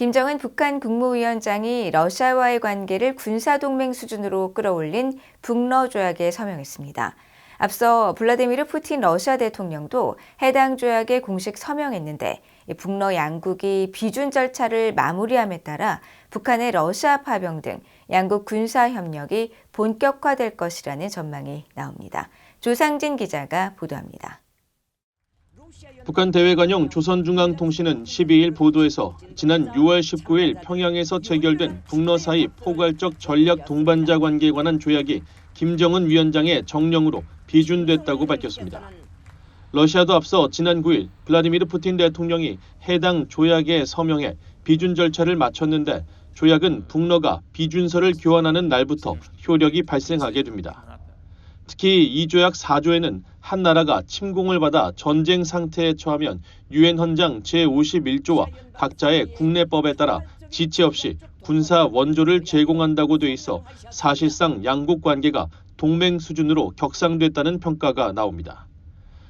김정은 북한 국무위원장이 러시아와의 관계를 군사동맹 수준으로 끌어올린 북러 조약에 서명했습니다. 앞서 블라디미르 푸틴 러시아 대통령도 해당 조약에 공식 서명했는데 북러 양국이 비준 절차를 마무리함에 따라 북한의 러시아 파병 등 양국 군사 협력이 본격화될 것이라는 전망이 나옵니다. 조상진 기자가 보도합니다. 북한 대외관용 조선중앙통신은 12일 보도에서 지난 6월 19일 평양에서 체결된 북러 사이 포괄적 전략 동반자 관계에 관한 조약이 김정은 위원장의 정령으로 비준됐다고 밝혔습니다. 러시아도 앞서 지난 9일 블라디미르 푸틴 대통령이 해당 조약에 서명해 비준 절차를 마쳤는데 조약은 북러가 비준서를 교환하는 날부터 효력이 발생하게 됩니다. 특히 이 조약 4조에는 한 나라가 침공을 받아 전쟁 상태에 처하면 유엔 헌장 제51조와 각자의 국내법에 따라 지체 없이 군사 원조를 제공한다고 돼 있어 사실상 양국 관계가 동맹 수준으로 격상됐다는 평가가 나옵니다.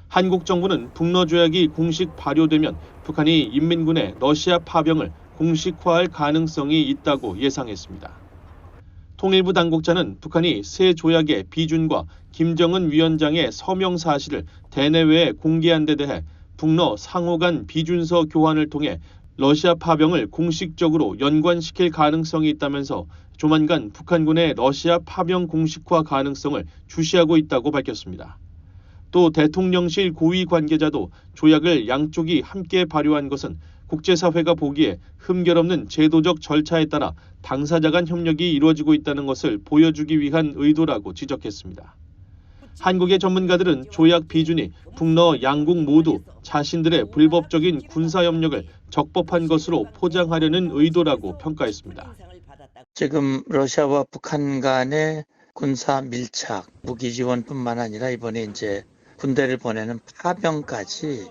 한국 정부는 북러 조약이 공식 발효되면 북한이 인민군의 러시아 파병을 공식화할 가능성이 있다고 예상했습니다. 통일부 당국자는 북한이 새 조약의 비준과 김정은 위원장의 서명 사실을 대내외에 공개한 데 대해 북러 상호 간 비준서 교환을 통해 러시아 파병을 공식적으로 연관시킬 가능성이 있다면서 조만간 북한군의 러시아 파병 공식화 가능성을 주시하고 있다고 밝혔습니다. 또 대통령실 고위 관계자도 조약을 양쪽이 함께 발효한 것은 국제사회가 보기에 흠결없는 제도적 절차에 따라 당사자 간 협력이 이루어지고 있다는 것을 보여주기 위한 의도라고 지적했습니다. 한국의 전문가들은 조약 비준이 북러 양국 모두 자신들의 불법적인 군사협력을 적법한 것으로 포장하려는 의도라고 평가했습니다. 지금 러시아와 북한 간의 군사 밀착, 무기 지원뿐만 아니라 이번에 이제 군대를 보내는 파병까지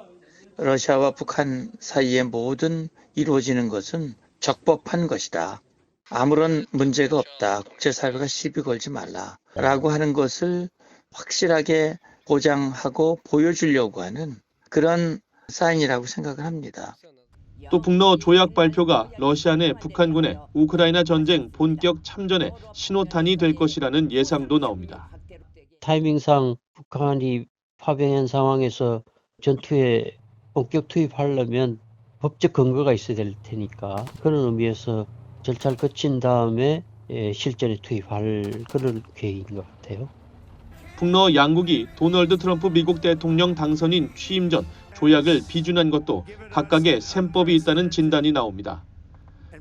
러시아와 북한 사이에 모든 이루어지는 것은 적법한 것이다. 아무런 문제가 없다. 국제사회가 시비 걸지 말라라고 하는 것을 확실하게 보장하고 보여주려고 하는 그런 사인이라고 생각을 합니다. 또 북러 조약 발표가 러시아 내 북한군의 우크라이나 전쟁 본격 참전의 신호탄이 될 것이라는 예상도 나옵니다. 타이밍상 북한이 파병한 상황에서 전투에 본격 투입하려면 법적 근거가 있어야 될 테니까 그런 의미에서 절차를 거친 다음에 실전에 투입할 그런 계획인 것 같아요. 북러 양국이 도널드 트럼프 미국 대통령 당선인 취임 전 조약을 비준한 것도 각각의 셈법이 있다는 진단이 나옵니다.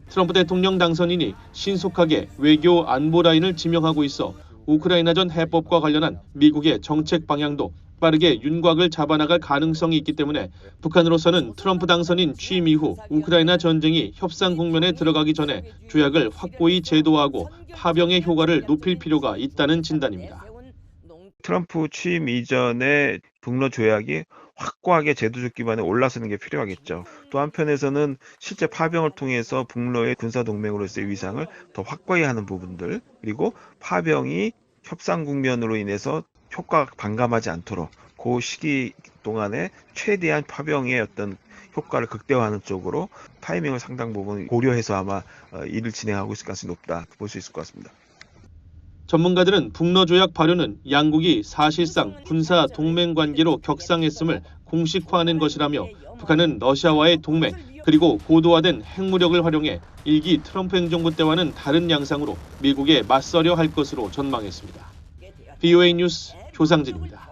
트럼프 대통령 당선인이 신속하게 외교 안보 라인을 지명하고 있어 우크라이나전 해법과 관련한 미국의 정책 방향도 빠르게 윤곽을 잡아나갈 가능성이 있기 때문에 북한으로서는 트럼프 당선인 취임 이후 우크라이나 전쟁이 협상 국면에 들어가기 전에 조약을 확고히 제도화하고 파병의 효과를 높일 필요가 있다는 진단입니다. 트럼프 취임 이전에 북러 조약이 확고하게 제도적 기반에 올라서는 게 필요하겠죠. 또 한편에서는 실제 파병을 통해서 북러의 군사동맹으로서의 위상을 더 확고히 하는 부분들, 그리고 파병이 협상 국면으로 인해서 효과가 반감하지 않도록 그 시기 동안에 최대한 파병의 어떤 효과를 극대화하는 쪽으로 타이밍을 상당 부분 고려해서 아마 일을 진행하고 있을 가능성이 높다 볼 수 있을 것 같습니다. 전문가들은 북러 조약 발효는 양국이 사실상 군사 동맹 관계로 격상했음을 공식화하는 것이라며 북한은 러시아와의 동맹 그리고 고도화된 핵무력을 활용해 일기 트럼프 행정부 때와는 다른 양상으로 미국에 맞서려 할 것으로 전망했습니다. VOA 뉴스 조상진입니다.